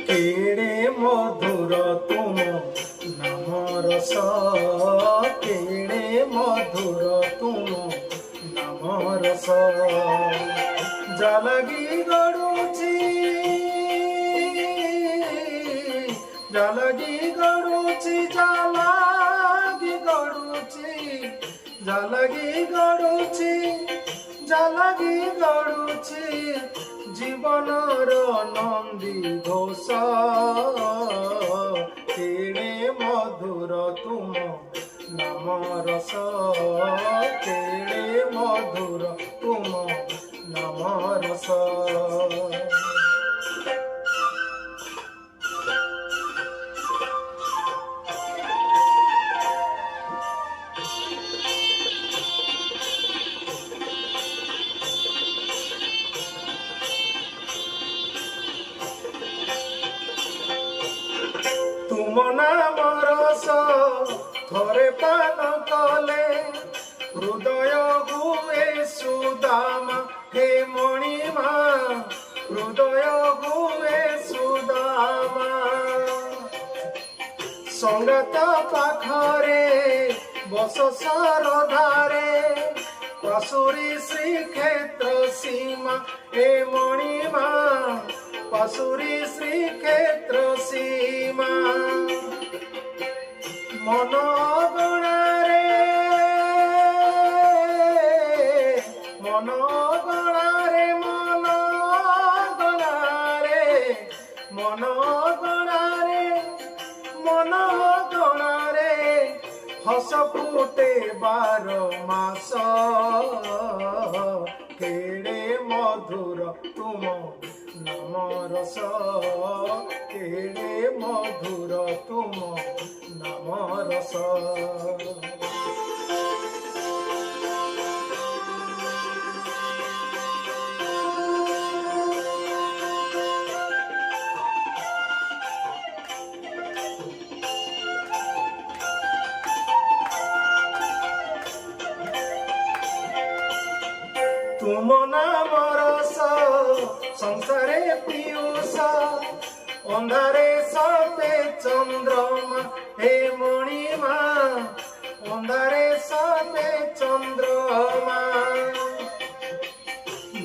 केड़े मधुर तुम नाम रस केड़े मधुर तुम नाम रस जलगी गड़ुची जलगी गड़ुची जलगी गड़ुची जलगी गड़ुची जलगी गड़ुची जीवनर नंदी घोष केड़े मधुर तुम नाम रस केड़े मधुर तुम नाम रस तुम नाम रस थरे पान कले हृदय हुए सुदामा हे मणिमा हृदय हुए सुदामा संगत पाखरे बस सरधारे पाशुरी श्रीक्षेत्र सीमा हे मणिमा पाशुरी श्रीक्षेत्र सीमा मनोगणारे मनोगणारे मनोगणारे मनोगणारे मनोगणारे हस फुटे 12 मास केड़े मधुर तुम नाम रस केड़े मधुर तुम नाम रस तुम नाम रस संसारे पीयूष अंधारे सते चंद्रमा हे मणिमा अंधारे सते चंद्रमा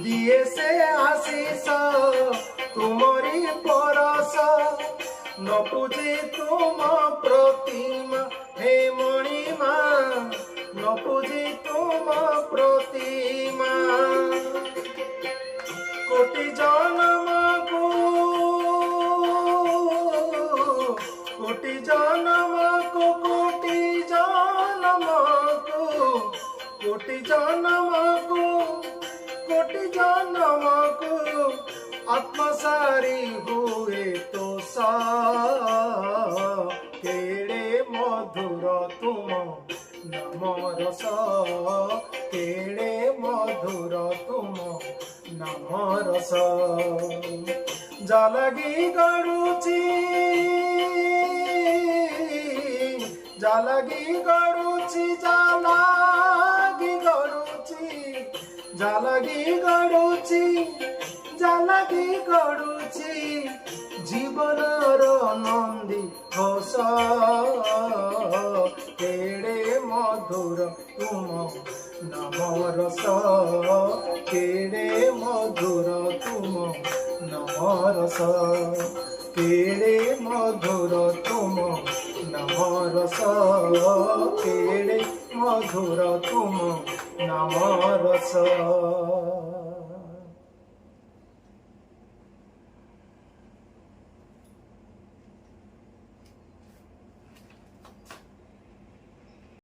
दिए से आशीष तुमरी परस न पूजे तुम प्रतिमा हे मणिमा न पूजे तुम प्रतिमा कोटि जन्म को कोटि जन्म को कोटि जन्म को कोटि जन्म को कोटि जन्म को आत्मसारी हुए तो सा केड़े मधुर तुम नाम रस केड़े मधुर तुम नाम रस जलगी गड़ुची जलगी गड़ुची जलगी गड़ुची जलगी गड़ुची जलगी गड़ुची जीवनर नंदी घोष केड़े मधुर तुम नाम रस केड़े मधुर तुम नाम रस केड़े मधुर तुम नाम रस केड़े मधुर तुम नाम रस।